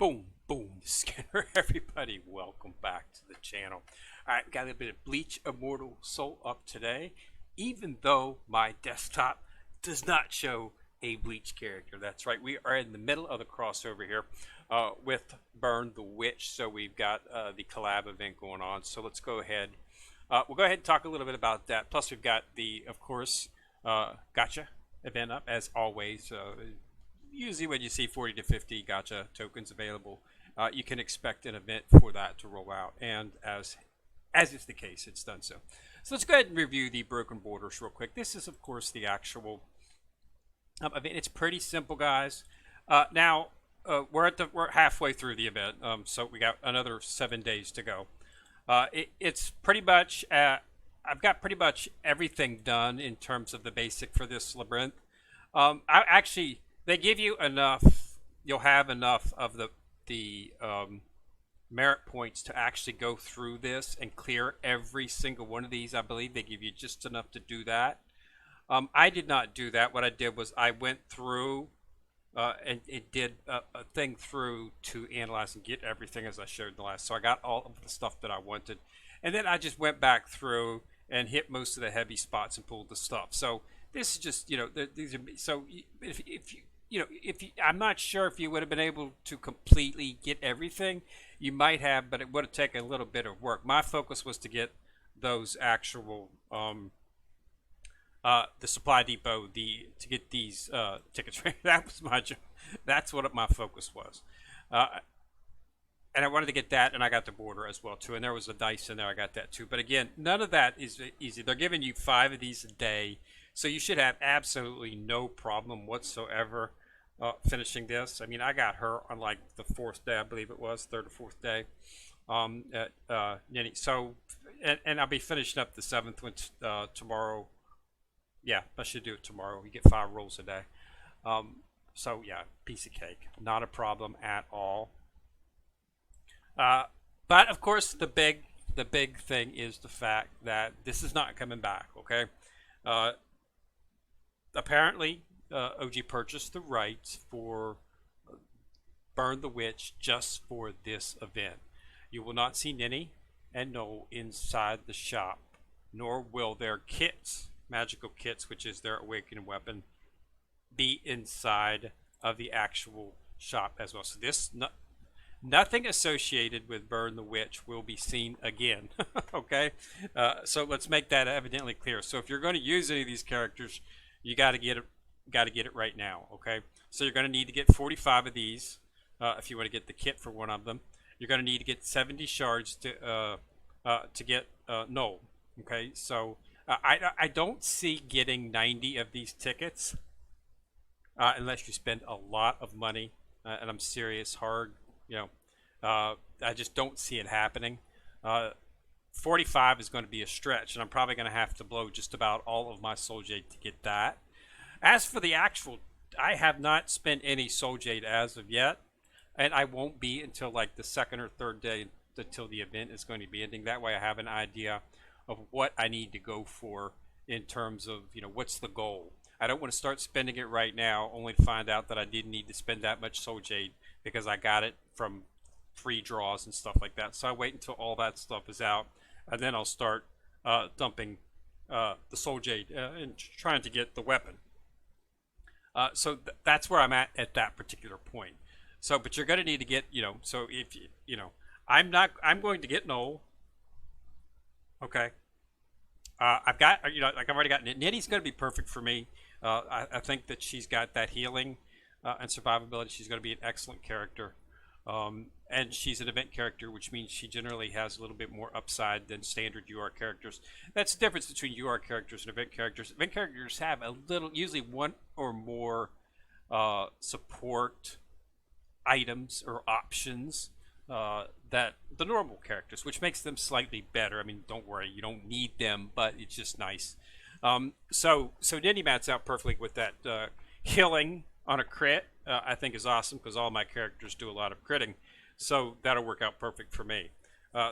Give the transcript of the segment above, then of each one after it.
Boom, boom, Skinner. Everybody, welcome back to the channel. Alright, got a little bit of Bleach Immortal Soul up today, even though my desktop does not show a Bleach character. That's right, we are in the middle of the crossover here with Burn the Witch, so we've got the collab event going on. So let's go ahead. We'll go ahead and talk a little bit about that. Plus, we've got the, of course, Gacha Event up, as always. Usually when you see 40 to 50 Gacha tokens available, you can expect an event for that to roll out, and as is the case, it's done so. So let's go ahead and review the Broken Borders real quick. This is, of course, the actual event. It's pretty simple, guys. Now we're halfway through the event, so we got another 7 days to go. It's pretty much I've got pretty much everything done in terms of the basic for this Labyrinth. They give you enough. You'll have enough of the merit points to actually go through this and clear every single one of these. I believe they give you just enough to do that. I did not do that. What I did was I went through and it did a thing through to analyze and get everything as I showed in the last. So I got all of the stuff that I wanted, and then I just went back through and hit most of the heavy spots and pulled the stuff. So this is just, these are, so if you, I'm not sure if you would have been able to completely get everything. You might have, but it would have taken a little bit of work. My focus was to get those actual, the supply depot, to get these tickets. That was my job. That's what my focus was. And I wanted to get that, and I got the border as well too. And there was a dice in there. I got that too. But again, none of that is easy. They're giving you 5 of these a day, so you should have absolutely no problem whatsoever finishing this. I mean, I got her on like the 4th day, I believe it was, 3rd or 4th day. So, and I'll be finishing up the 7th one tomorrow. Yeah, I should do it tomorrow. You get 5 rolls a day. So yeah, piece of cake, not a problem at all. But of course, the big thing is the fact that this is not coming back. Okay. Apparently, OG purchased the rights for Burn the Witch just for this event. You will not see Ninny and Noel inside the shop, nor will their kits, magical kits, which is their awakening weapon, be inside of the actual shop as well. So nothing associated with Burn the Witch will be seen again. Okay, so let's make that evidently clear. So if you're going to use any of these characters, you got to get it right now. Okay, so you're going to need to get 45 of these if you want to get the kit for one of them. You're going to need to get 70 shards to get Noel. Okay, so I don't see getting 90 of these tickets unless you spend a lot of money, and I'm serious hard. I just don't see it happening. 45 is going to be a stretch, and I'm probably going to have to blow just about all of my Soul Jade to get that. As for the actual, I have not spent any Soul Jade as of yet, and I won't be until like the 2nd or 3rd day until the event is going to be ending. That way I have an idea of what I need to go for in terms of, what's the goal. I don't want to start spending it right now only to find out that I didn't need to spend that much Soul Jade because I got it from free draws and stuff like that. So I wait until all that stuff is out, and then I'll start dumping the Soul Jade and trying to get the weapon. So that's where I'm at that particular point. So, but you're going to need to get, so if I'm going to get Noel. Okay. I've got, like I've already got Nitty's going to be perfect for me. I think that she's got that healing and survivability. She's going to be an excellent character. And she's an event character, which means she generally has a little bit more upside than standard UR characters. That's the difference between UR characters and event characters. Event characters have a little, usually one or more support items or options that the normal characters, which makes them slightly better. I mean, don't worry, you don't need them, but it's just nice. So Ninny mats out perfectly with that healing on a crit. I think is awesome because all my characters do a lot of critting, so that'll work out perfect for me.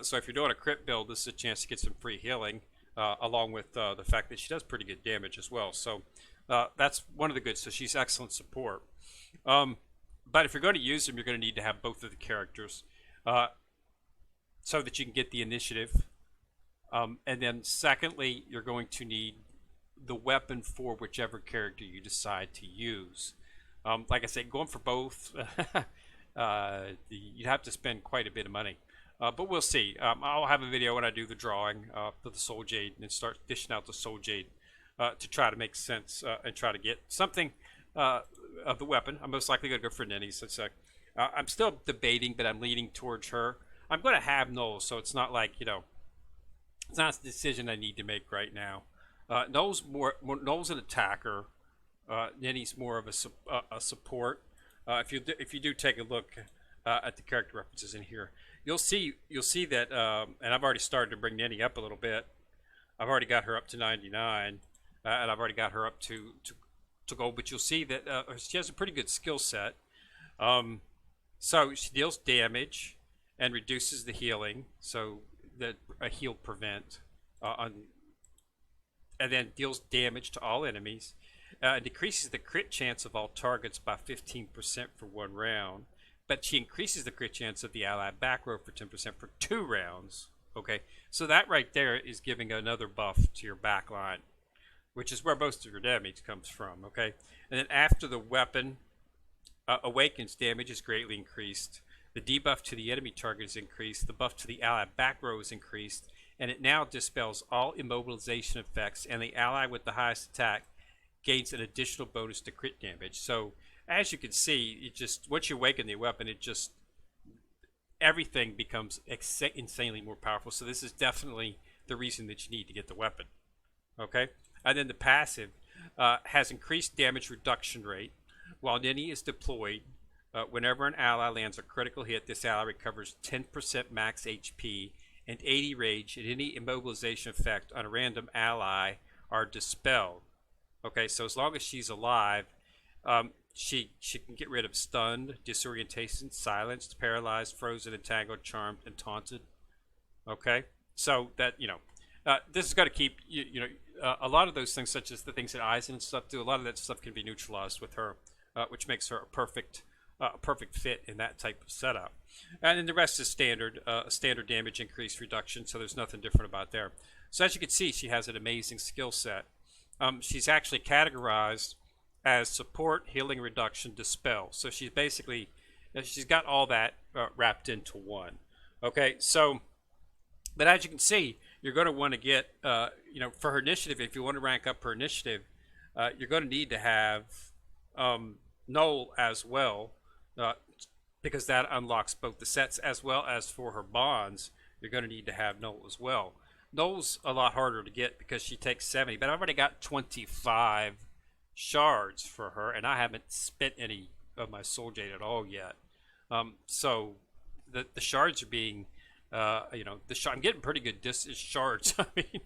So if you're doing a crit build, this is a chance to get some free healing, along with the fact that she does pretty good damage as well. So that's one of the good. So she's excellent support. But if you're going to use them, you're going to need to have both of the characters uh, so that you can get the initiative. And then secondly, you're going to need the weapon for whichever character you decide to use. Like I said, going for both, you'd have to spend quite a bit of money. But we'll see. I'll have a video when I do the drawing for the Soul Jade and start dishing out the Soul Jade to try to make sense and try to get something of the weapon. I'm most likely going to go for Ninny. So I'm still debating, but I'm leaning towards her. I'm going to have Noel, so it's not like, it's not a decision I need to make right now. Noel's Noel's an attacker. Ninny's more of a support. If you do take a look at the character references in here, you'll see that, and I've already started to bring Ninny up a little bit. I've already got her up to 99, and I've already got her up to gold. But you'll see that she has a pretty good skill set. So she deals damage and reduces the healing, so that a heal prevent and then deals damage to all enemies. Decreases the crit chance of all targets by 15% for 1 round, but she increases the crit chance of the ally back row for 10% for 2 rounds. Okay, so that right there is giving another buff to your back line, which is where most of your damage comes from. Okay, and then after the weapon awakens, damage is greatly increased. The debuff to the enemy target is increased. The buff to the ally back row is increased, and it now dispels all immobilization effects. And the ally with the highest attack gains an additional bonus to crit damage. So as you can see, it just once you awaken the weapon, it just everything becomes insanely more powerful. So this is definitely the reason that you need to get the weapon. Okay, and then the passive has increased damage reduction rate while Ninny is deployed. Whenever an ally lands a critical hit, this ally recovers 10% max HP and 80 rage, and any immobilization effect on a random ally are dispelled. Okay, so as long as she's alive, she can get rid of stunned, disorientation, silenced, paralyzed, frozen, entangled, charmed, and taunted. Okay, so that this is going to keep a lot of those things, such as the things that Eisen and stuff do. A lot of that stuff can be neutralized with her, which makes her a perfect fit in that type of setup. And then the rest is standard damage increase reduction, so there's nothing different about there. So as you can see, she has an amazing skill set. She's actually categorized as support, healing, reduction, dispel. So she's basically, she's got all that wrapped into one. Okay, so, but as you can see, you're going to want to get, for her initiative, if you want to rank up her initiative, you're going to need to have Noel as well. Because that unlocks both the sets as well as for her bonds, you're going to need to have Noel as well. Noel's a lot harder to get because she takes 70, but I've already got 25 shards for her, and I haven't spent any of my Soul Jade at all yet. So the shards are being, I'm getting pretty good shards. I mean,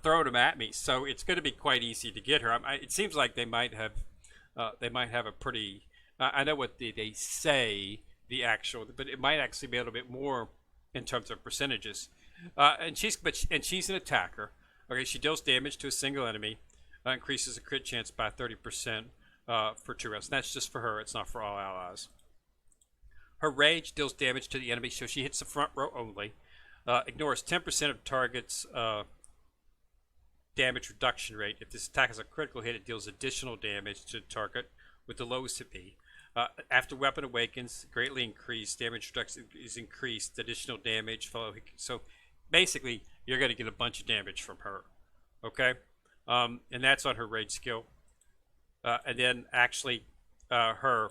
throwing them at me, so it's going to be quite easy to get her. It seems like they might have a pretty. I know what they say the actual, but it might actually be a little bit more in terms of percentages. And she's an attacker. Okay, she deals damage to a single enemy, increases the crit chance by 30% for 2 rounds. And that's just for her. It's not for all allies. Her rage deals damage to the enemy, so she hits the front row only. Ignores 10% of targets' damage reduction rate. If this attack has a critical hit, it deals additional damage to the target with the lowest HP. After weapon awakens, greatly increased damage reduction is increased. Additional damage follow. So basically, you're going to get a bunch of damage from her. Okay, and that's on her rage skill. And then actually, her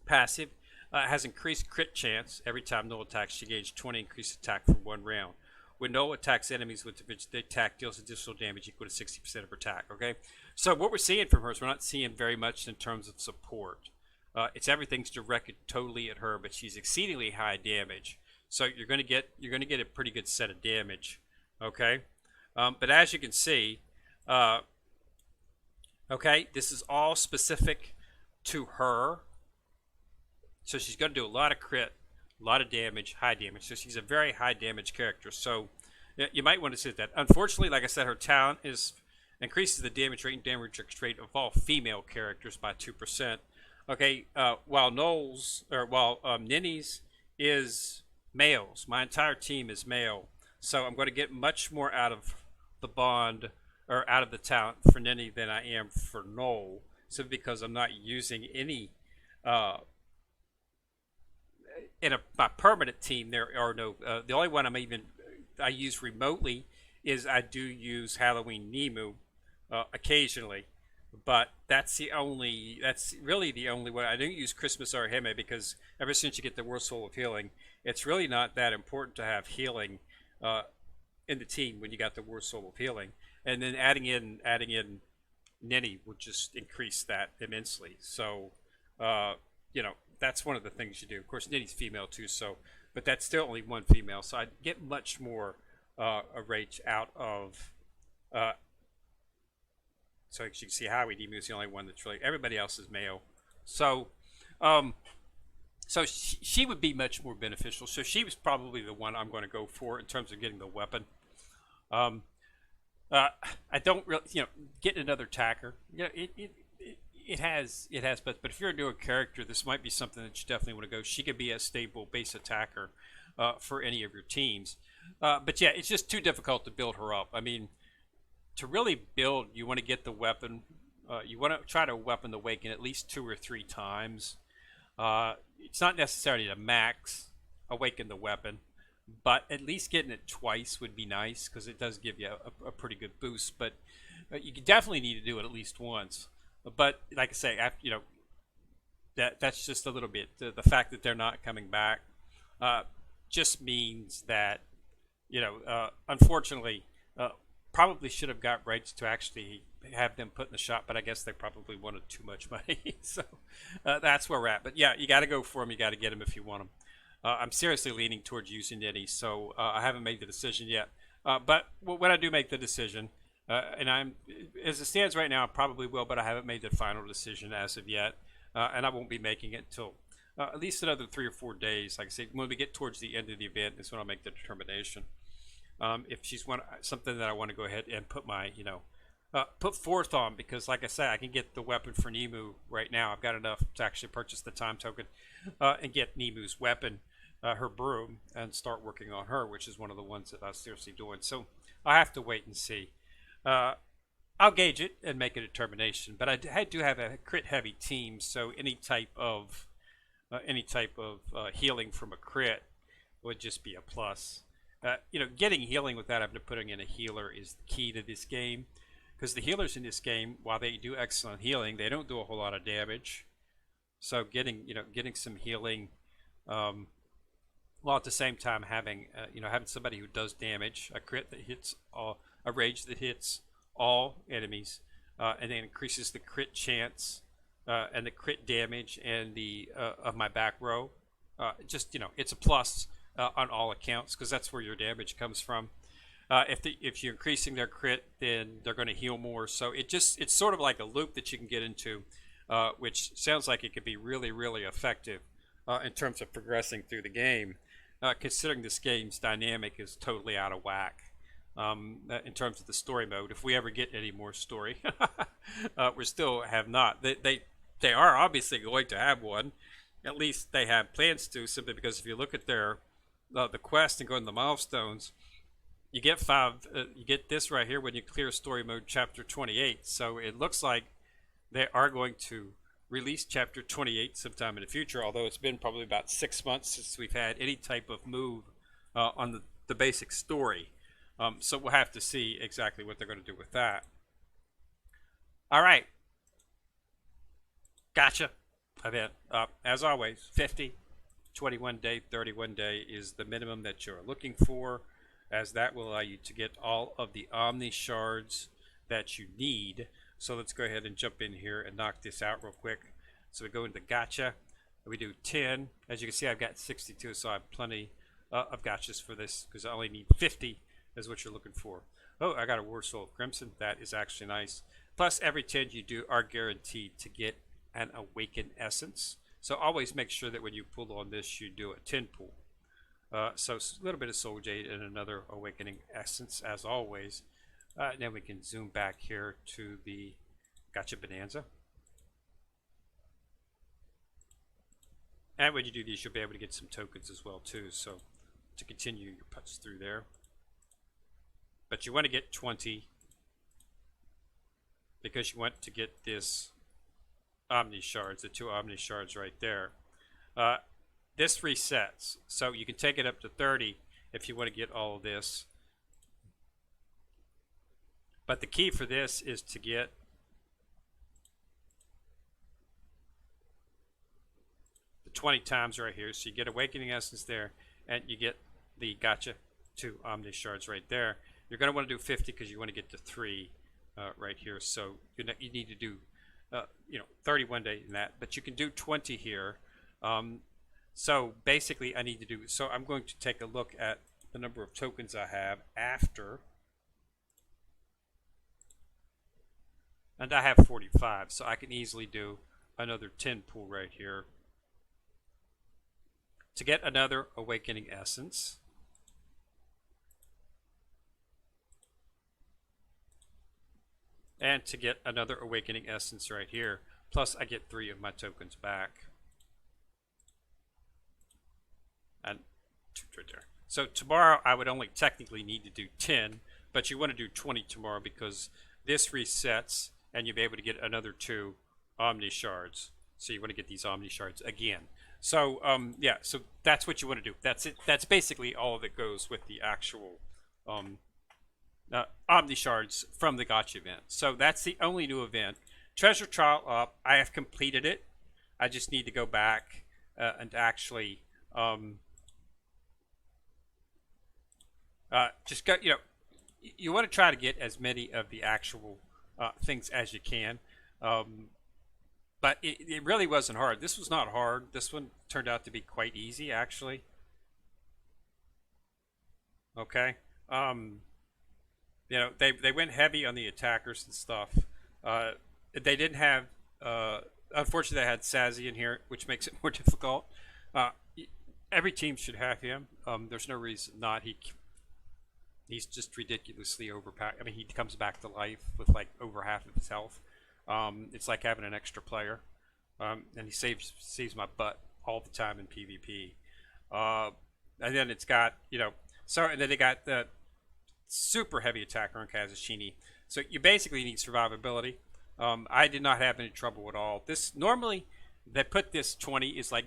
passive has increased crit chance every time Noel attacks. She gains 20 increased attack for 1 round. When Noel attacks enemies with the attack deals additional damage equal to 60% of her attack. Okay, so what we're seeing from her is we're not seeing very much in terms of support. Everything's directed totally at her, but she's exceedingly high damage. So you're going to get a pretty good set of damage. Okay, but as you can see, okay, this is all specific to her. So she's going to do a lot of crit, a lot of damage, high damage. So she's a very high damage character. So you might want to sit that. Unfortunately, like I said, her talent increases the damage rate and damage rate of all female characters by 2%. Okay, while Ninnies is males, my entire team is male, so I'm going to get much more out of the bond or out of the talent for Ninny than I am for Noel, simply because I'm not using any. Uh, in my permanent team, there are no. The only one I use remotely is I do use Halloween Nemu occasionally, but that's really the only way. I don't use Christmas Arahime because ever since you get the World Soul of Healing, it's really not that important to have healing uh, in the team when you got the World Soul of Healing, and then adding in Ninny would just increase that immensely. So, uh, that's one of the things you do. Of course, Ninny's female too, so but that's still only one female, so I get much more a rage out of uh, so as you can see, Howie Demu is the only one that's really everybody else is male. So, um, she would be much more beneficial. So she was probably the one I'm going to go for in terms of getting the weapon. Um, uh, I don't really, get another attacker. It has, but if you're a newer character, this might be something that you definitely want to go. She could be a stable base attacker for any of your teams. But yeah, it's just too difficult to build her up. I mean, to really build, you want to get the weapon. You want to try to weapon the Awaken at least 2 or 3 times. It's not necessarily to max Awaken the weapon, but at least getting it twice would be nice because it does give you a pretty good boost. But you definitely need to do it at least once. But like I say, after, that's just a little bit. The fact that they're not coming back uh, just means that unfortunately, probably should have got rights to actually have them put in the shop, but I guess they probably wanted too much money. So that's where we're at. But yeah, you got to go for them. You got to get them if you want them. I'm seriously leaning towards using Nitty, so I haven't made the decision yet. But when I do make the decision, and as it stands right now, I probably will, but I haven't made the final decision as of yet, and I won't be making it until at least another 3 or 4 days. Like I said, when we get towards the end of the event, is when I'll make the determination. If she's something that I want to go ahead and put forth on, because like I said, I can get the weapon for Nemu right now. I've got enough to actually purchase the time token and get Nemu's weapon, her broom, and start working on her, which is one of the ones that I was seriously doing. So I have to wait and see. I'll gauge it and make a determination. But I do have a crit heavy team, so any type of healing from a crit would just be a plus. Getting healing without having to putting in a healer is the key to this game, because the healers in this game, while they do excellent healing, they don't do a whole lot of damage. So getting some healing, while at the same time having somebody who does damage, a crit that hits a rage that hits all enemies, and then increases the crit chance and the crit damage and the of my back row. It's a plus on all accounts, because that's where your damage comes from. If you're increasing their crit, then they're going to heal more. So it's sort of like a loop that you can get into, which sounds like it could be really, really effective in terms of progressing through the game, considering this game's dynamic is totally out of whack. In terms of the story mode, if we ever get any more story, we still have not. They are obviously going to have one. At least they have plans to, simply because if you look at their the quest and go in the milestones, you get 5. You get this right here when you clear story mode chapter 28. So it looks like they are going to release chapter 28 sometime in the future. Although it's been probably about 6 months since we've had any type of move on the basic story. So we'll have to see exactly what they're going to do with that. All right. Gacha Event. As always, 50, 21 day, 31 day is the minimum that you're looking for, as that will allow you to get all of the Omni shards that you need. So let's go ahead and jump in here and knock this out real quick. So we go into Gacha. We do 10. As you can see, I've got 62, so I have plenty of gachas for this, because I only need 50 is what you're looking for. Oh, I got a War Soul of Crimson. That is actually nice. Plus, every 10 you do are guaranteed to get an Awakened Essence. So always make sure that when you pull on this, you do a 10 pull. So a little bit of Soul Jade and another Awakening Essence, as always. Then we can zoom back here to the Gacha Bonanza. And when you do these, you'll be able to get some tokens as well too. So to continue your punch through there. But you want to get 20 because you want to get this Omni Shards, the 2 Omni Shards right there. This resets, so you can take it up to 30 if you want to get all of this. But the key for this is to get the 20 times right here. So you get Awakening Essence there, and you get the Gacha 2 Omni Shards right there. You're going to want to do 50 because you want to get to 3 right here. So you need to do 30 one day in that, but you can do 20 here. So basically I need to do, so I'm going to take a look at the number of tokens I have after, and I have 45, so I can easily do another 10 pull right here to get another Awakening Essence. And to get another Awakening Essence right here. Plus I get 3 of my tokens back. And 2 right there. So tomorrow I would only technically need to do 10, but you want to do 20 tomorrow because this resets and you'll be able to get another 2 Omni Shards. So you want to get these Omni Shards again. So yeah, so that's what you want to do. That's it. That's basically all that goes with the actual Omni Shards from the Gacha event. So that's the only new event. Treasure Trial up. I have completed it. I just need to go back and actually just go. You want to try to get as many of the actual things as you can. But it really wasn't hard. This was not hard. This one turned out to be quite easy, actually. Okay. They went heavy on the attackers and stuff. They didn't have, unfortunately, they had Sazi in here, which makes it more difficult. Every team should have him. There's no reason not. He's just ridiculously overpowered. I mean, he comes back to life with like over half of his health. It's like having an extra player, and he saves my butt all the time in PvP. And then it's got and then they got the super heavy attacker on Kazushini. So you basically need survivability. I did not have any trouble at all. This normally they put this 20 is like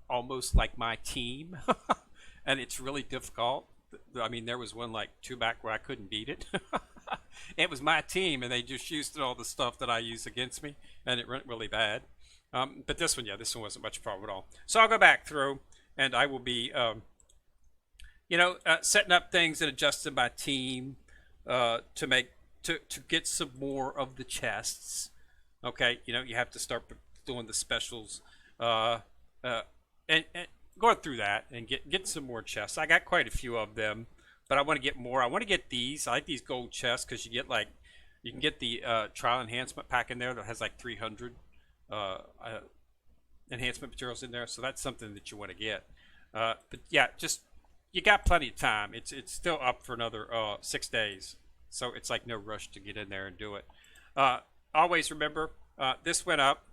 almost like my team, and it's really difficult. I mean, there was one like 2 back where I couldn't beat it. It was my team, and they just used all the stuff that I use against me, and it went really bad. But this one, this one wasn't much of a problem at all. So I'll go back through, and I will be, setting up things and adjusting my team to get some more of the chests. Okay, you have to start doing the specials, and going through that and get some more chests. I got quite a few of them, but I want to get more. I want to get these. I like these gold chests because you can get the trial enhancement pack in there that has like 300 enhancement materials in there. So that's something that you want to get. But yeah, just you got plenty of time. It's still up for another 6 days, so it's like no rush to get in there and do it. Always remember, this went up.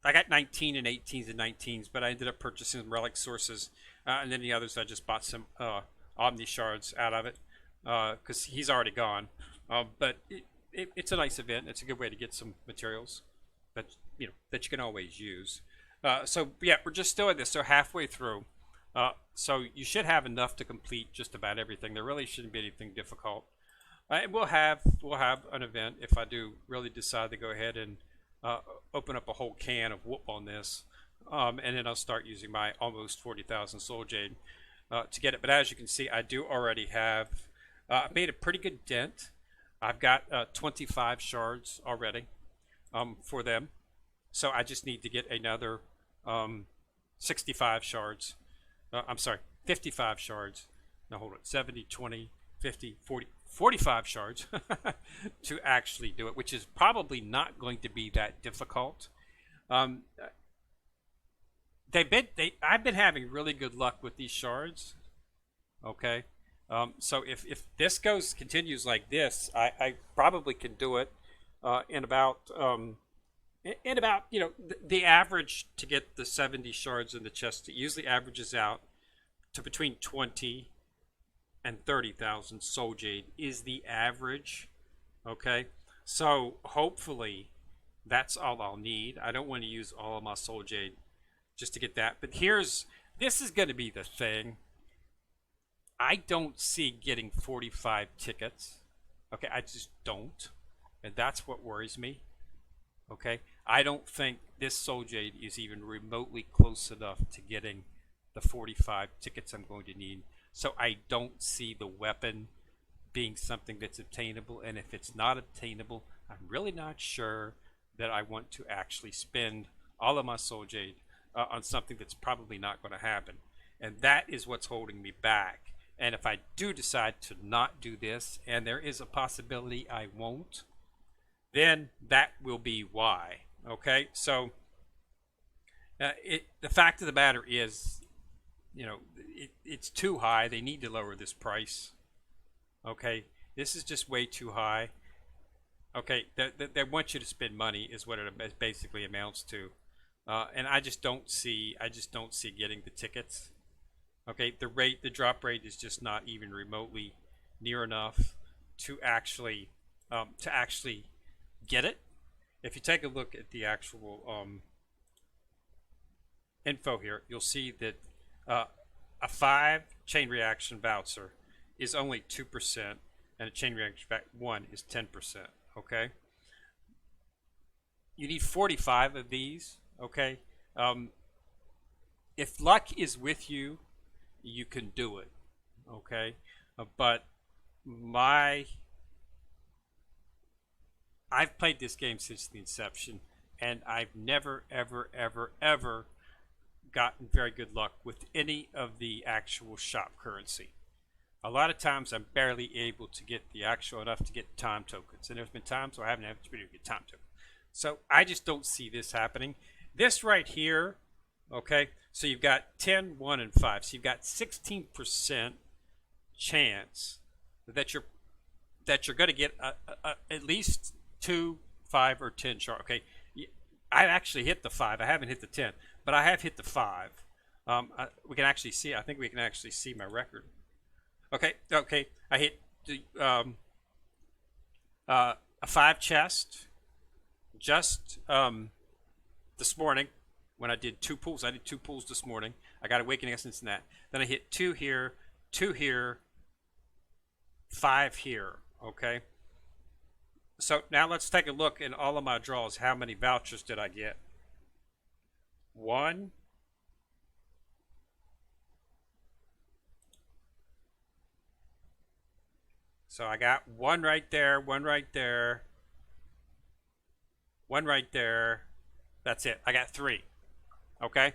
I got 19 and 18s and 19s, but I ended up purchasing some relic sources, and then the others I just bought some Omni Shards out of it because he's already gone. But it's a nice event. It's a good way to get some materials that you can always use. So yeah, we're just still at this. So halfway through. So you should have enough to complete just about everything. There really shouldn't be anything difficult. We'll have an event if I do really decide to go ahead and open up a whole can of whoop on this, and then I'll start using my almost 40,000 Soul Jade to get it. But as you can see, I do already have made a pretty good dent. I've got 25 shards already for them, so I just need to get another 65 shards. I'm sorry, 55 shards. Now hold it, 70, 20, 50, 40, 45 shards to actually do it, which is probably not going to be that difficult. I've been having really good luck with these shards. Okay, so if this continues like this, I probably can do it in about And about, the average to get the 70 shards in the chest, it usually averages out to between 20 and 30,000 soul jade is the average. Okay, so hopefully that's all I'll need. I don't want to use all of my soul jade just to get that. But this is going to be the thing. I don't see getting 45 tickets. Okay, I just don't. And that's what worries me. Okay, I don't think this soul jade is even remotely close enough to getting the 45 tickets I'm going to need. So I don't see the weapon being something that's obtainable. And if it's not obtainable, I'm really not sure that I want to actually spend all of my soul jade on something that's probably not going to happen. And that is what's holding me back. And if I do decide to not do this, and there is a possibility I won't, then that will be why. Okay, so the fact of the matter is, it's too high. They need to lower this price. Okay, this is just way too high. Okay, they want you to spend money is what it basically amounts to, and I just don't see getting the tickets. Okay, the drop rate is just not even remotely near enough to actually get it. If you take a look at the actual info here, you'll see that a 5 chain reaction voucher is only 2%, and a chain reaction 1 is 10%. Okay, you need 45 of these. Okay, if luck is with you, you can do it. Okay, but I've played this game since the inception, and I've never, ever, ever, ever gotten very good luck with any of the actual shop currency. A lot of times I'm barely able to get the actual enough to get time tokens, and there's been times where I haven't had to get time tokens. So I just don't see this happening. This right here, okay, so you've got 10, 1, and 5. So you've got 16% chance that you're going to get at least 2, 5, or 10 shards. Okay, I actually hit the 5. I haven't hit the 10, but I have hit the 5. We can actually see. I think we can actually see my record. Okay. I hit a 5 chest just this morning when I did 2 pulls. I did 2 pulls this morning. I got Awakening Essence in that. Then I hit 2 here, 2 here, 5 here. Okay. So now let's take a look in all of my draws. How many vouchers did I get? 1. So I got 1 right there, 1 right there, 1 right there. That's it. I got 3. Okay.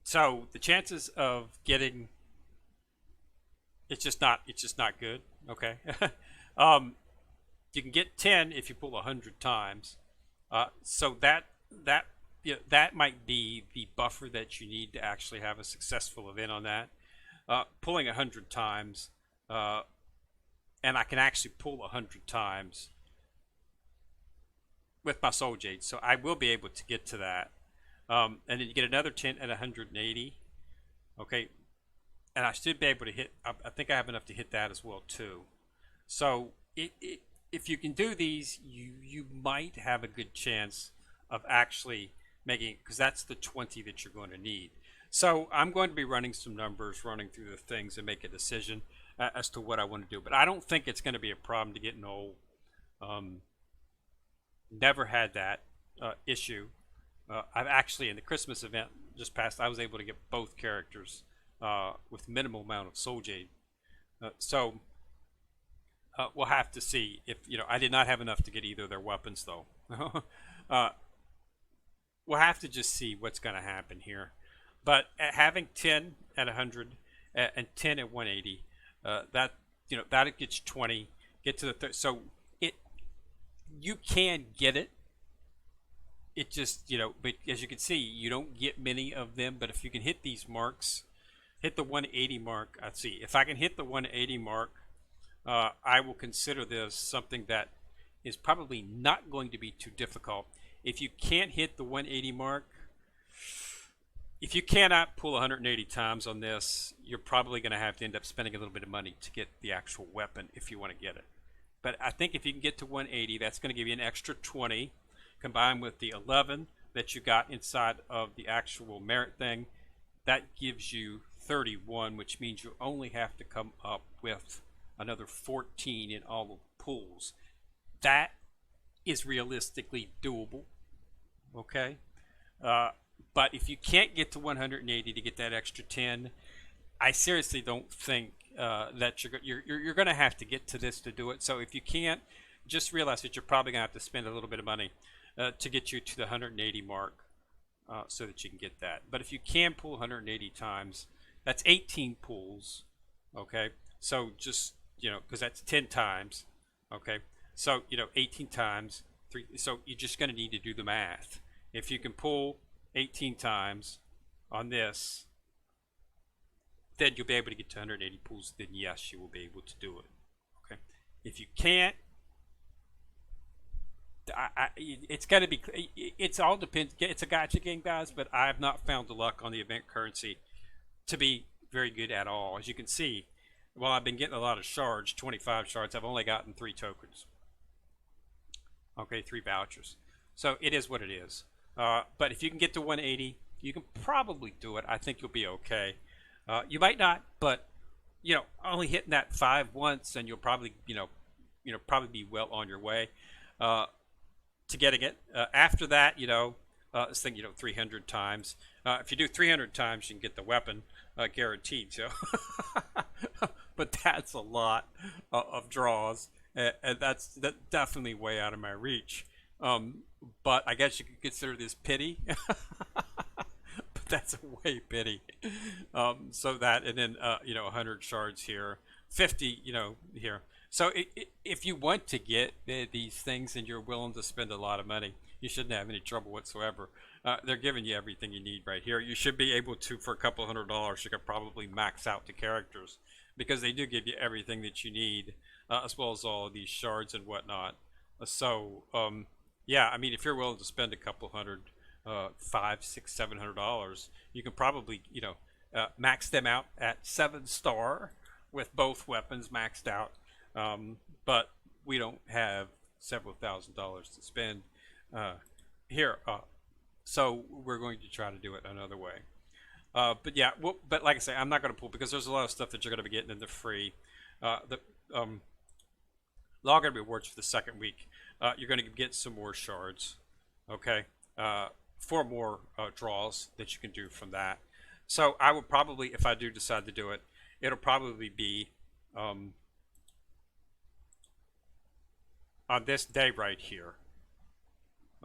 So the chances of getting it's just not good. Okay. You can get 10 if you pull 100 times. So that might be the buffer that you need to actually have a successful event on that. Pulling 100 times, and I can actually pull 100 times with my soul jade, so I will be able to get to that. And then you get another 10 at 180. Okay, and I should be able to hit. I think I have enough to hit that as well too. So if you can do these, you might have a good chance of actually making it, because that's the 20 that you're going to need. So I'm going to be running some numbers, running through the things, and make a decision as to what I want to do. But I don't think it's going to be a problem to get Null. Never had that issue. I've actually, in the Christmas event just passed, I was able to get both characters with minimal amount of soul jade. So we'll have to see. If I did not have enough to get either of their weapons, though. We'll have to just see what's going to happen here. But having 10 at 100 and 10 at 180, that gets 20. Get to the so you can get it. It just but as you can see, you don't get many of them. But if you can hit these marks, hit the 180 mark. Let's see if I can hit the 180 mark. I will consider this something that is probably not going to be too difficult. If you can't hit the 180 mark, if you cannot pull 180 times on this, you're probably going to have to end up spending a little bit of money to get the actual weapon if you want to get it. But I think if you can get to 180, that's going to give you an extra 20, combined with the 11 that you got inside of the actual merit thing. That gives you 31, which means you only have to come up with another 14 in all of the pools. That is realistically doable. Okay? But if you can't get to 180 to get that extra 10, I seriously don't think that you're going to have to get to this to do it. So if you can't, just realize that you're probably going to have to spend a little bit of money to get you to the 180 mark so that you can get that. But if you can pull 180 times, that's 18 pulls. Okay, so just, because that's 10 times. Okay, so 18 times 3. So you're just going to need to do the math. If you can pull 18 times on this, then you'll be able to get to 180 pulls. Then yes, you will be able to do it. Okay. If you can't, it's got to be. It's all depends. It's a gacha game, guys, but I have not found the luck on the event currency to be very good at all. As you can see, while I've been getting a lot of shards, 25 shards, I've only gotten 3 tokens. Okay, 3 vouchers. So it is what it is. But if you can get to 180, you can probably do it. I think you'll be okay. You might not, but only hitting that 5 once, and you'll probably probably be well on your way to getting it. After that, this thing 300 times. If you do 300 times, you can get the weapon guaranteed. So, but that's a lot of draws, and that's definitely way out of my reach. But I guess you could consider this pity. But that's way pity. So that, and then 100 shards here, 50 here. So if you want to get these things and you're willing to spend a lot of money, you shouldn't have any trouble whatsoever. They're giving you everything you need right here. You should be able to, for a couple $100, you could probably max out the characters, because they do give you everything that you need, as well as all of these shards and whatnot. So yeah, I mean, if you're willing to spend a couple $100, $500, $600, $700, you can probably max them out at 7-star with both weapons maxed out. But we don't have several $1,000s to spend here, so we're going to try to do it another way. But yeah, but like I say, I'm not going to pull, because there's a lot of stuff that you're going to be getting in the free. The login rewards for the second week. You're going to get some more shards. Okay, 4 more draws that you can do from that. So I would probably, if I do decide to do it, it'll probably be on this day right here.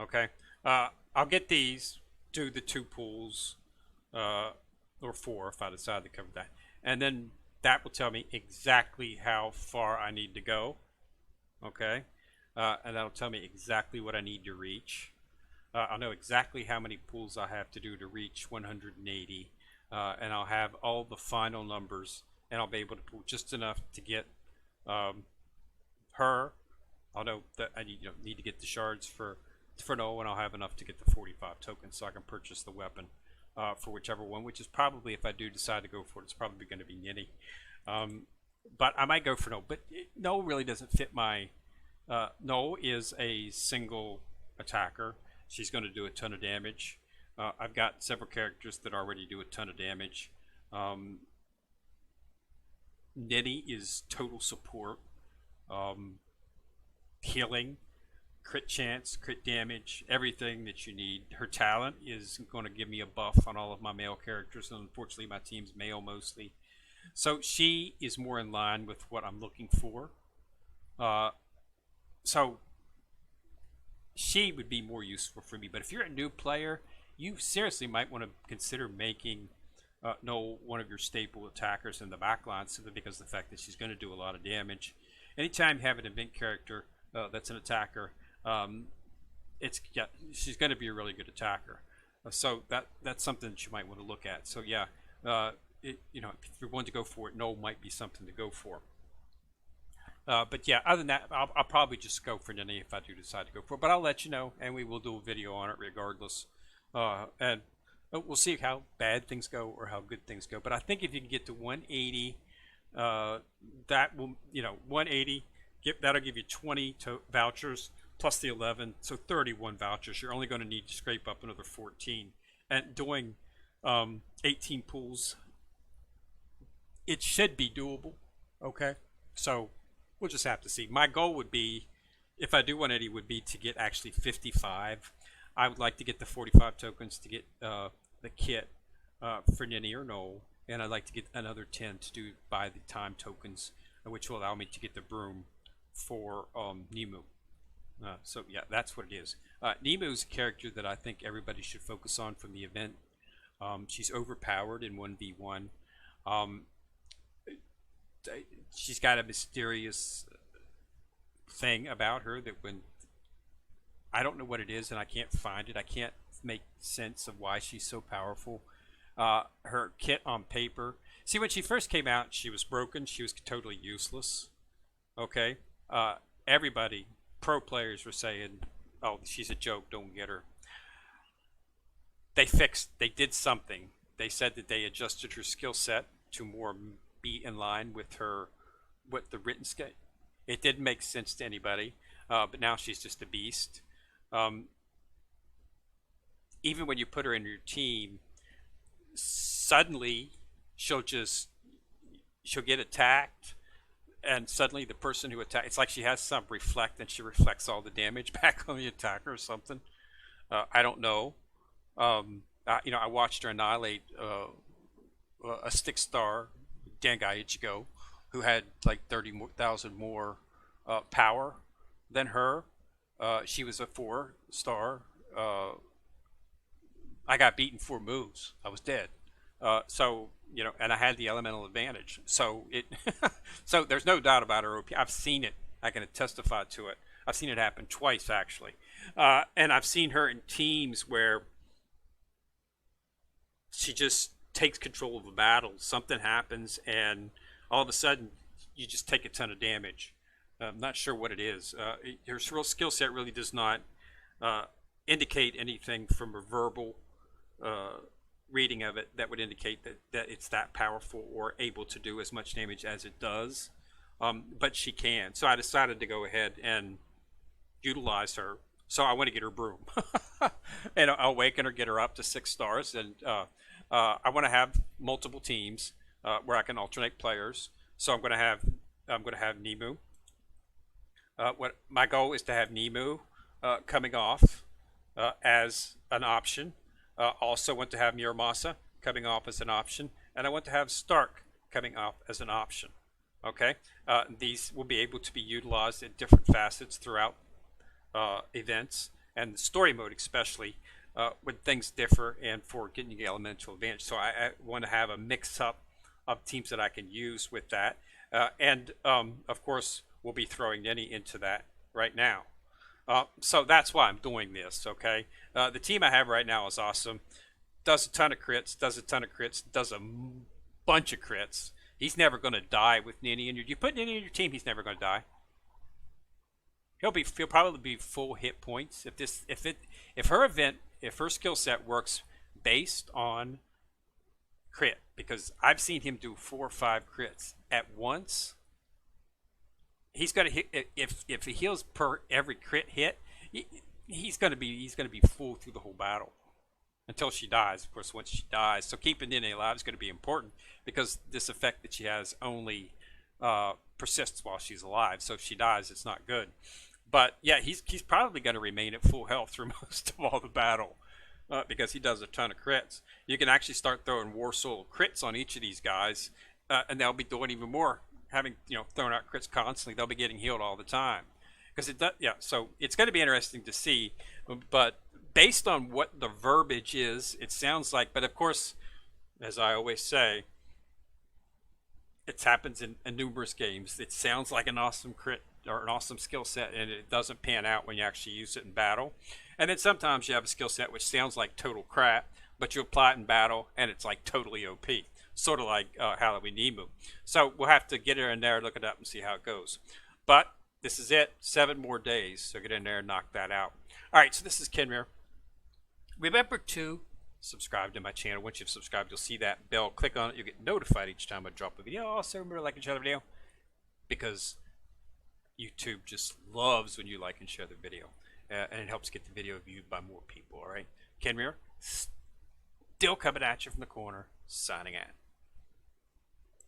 Okay, I'll get these, do the 2 pools, or 4 if I decide to cover that, and then that will tell me exactly how far I need to go. Okay, and that'll tell me exactly what I need to reach. I'll know exactly how many pools I have to do to reach 180, and I'll have all the final numbers, and I'll be able to pull just enough to get her. I'll know that I need to get the shards for Noel, and I'll have enough to get the 45 tokens, so I can purchase the weapon for whichever one, which is probably, if I do decide to go for it, it's probably going to be Nini. But I might go for Noel, but Noel really doesn't fit my... Noel is a single attacker. She's going to do a ton of damage. I've got several characters that already do a ton of damage. Nini is total support. Healing, crit chance, crit damage, everything that you need. Her talent is going to give me a buff on all of my male characters, and unfortunately my team's male mostly. So she is more in line with what I'm looking for. So she would be more useful for me. But if you're a new player, you seriously might want to consider making Noel one of your staple attackers in the backline, simply because of the fact that she's going to do a lot of damage. Anytime you have an event character that's an attacker, she's going to be a really good attacker. So that's something that you might want to look at. So yeah, if you're going to go for it, Noel might be something to go for. But yeah, other than that, I'll probably just go for Nini if I do decide to go for it. But I'll let you know, and we will do a video on it regardless. And we'll see how bad things go or how good things go. But I think if you can get to 180, that will, 180, that'll give you 20 vouchers plus the 11, so 31 vouchers. You're only going to need to scrape up another 14. And doing 18 pools, it should be doable. Okay, so we'll just have to see. My goal would be, if I do 180, would be to get actually 55. I would like to get the 45 tokens to get the kit for Nini or Noel, and I'd like to get another 10 to do buy the time tokens, which will allow me to get the broom for Nemu. So yeah, that's what it is. Nemu is a character that I think everybody should focus on from the event. She's overpowered in 1v1. She's got a mysterious thing about her that when I don't know what it is and I can't find it. I can't make sense of why she's so powerful. Her kit on paper. See, when she first came out, she was broken. She was totally useless. Okay. Everybody, pro players, were saying, "Oh, she's a joke. Don't get her." They did something. They said that they adjusted her skill set to more be in line with the written skill. It didn't make sense to anybody, but now she's just a beast. Even when you put her in your team, suddenly she'll get attacked, and suddenly the person who attacked, it's like she has some reflect, and she reflects all the damage back on the attacker or something. I don't know. I watched her annihilate a stick star, Dangai Ichigo, who had like 30,000 more power than her. She was a 4-star. I got beaten 4 moves. I was dead. So and I had the elemental advantage. So so there's no doubt about her OP. I've seen it. I can testify to it. I've seen it happen twice actually, and I've seen her in teams where she just takes control of a battle. Something happens, and all of a sudden, you just take a ton of damage. I'm not sure what it is. Her real skill set really does not indicate anything from a verbal reading of it that would indicate that it's that powerful or able to do as much damage as it does. But she can. So I decided to go ahead and utilize her. So I want to get her broom. And I'll awaken her, get her up to 6 stars. And I want to have multiple teams where I can alternate players. So I'm going to have Nemu. What my goal is to have Nemu coming off as an option. Also want to have Muramasa coming off as an option, and I want to have Stark coming off as an option. Okay, these will be able to be utilized in different facets throughout events, and the story mode especially when things differ and for getting the elemental advantage. So I want to have a mix-up of teams that I can use with that, and of course we'll be throwing Nini into that right now. So that's why I'm doing this, okay? The team I have right now is awesome. Does a ton of crits, does a bunch of crits. He's never going to die with Nini. And you put Nini in your team, he's never going to die. He'll probably be full hit points if her skill set works based on crit, because I've seen him do 4 or 5 crits at once. He's going to hit if he heals per every crit hit. He's going to be full through the whole battle until she dies. Of course, once she dies, so keeping Nini alive is going to be important because this effect that she has only persists while she's alive. So if she dies, it's not good. But yeah, he's probably going to remain at full health through most of all the battle because he does a ton of crits. You can actually start throwing War Soul crits on each of these guys, and they'll be doing even more. Having thrown out crits constantly, they'll be getting healed all the time because it does. Yeah, so it's going to be interesting to see. But based on what the verbiage is, it sounds like. But of course, as I always say, it happens in numerous games. It sounds like an awesome crit or an awesome skill set, and it doesn't pan out when you actually use it in battle. And then sometimes you have a skill set which sounds like total crap, but you apply it in battle, and it's like totally OP. Sort of like Halloween Nemu. So we'll have to get her in there, look it up, and see how it goes. But this is it. 7 more days. So get in there and knock that out. All right. So this is Kenmir. Remember to subscribe to my channel. Once you've subscribed, you'll see that bell. Click on it. You'll get notified each time I drop a video. Also, remember to like and share the video because YouTube just loves when you like and share the video. And it helps get the video viewed by more people. All right. Kenmir, still coming at you from the corner, signing out.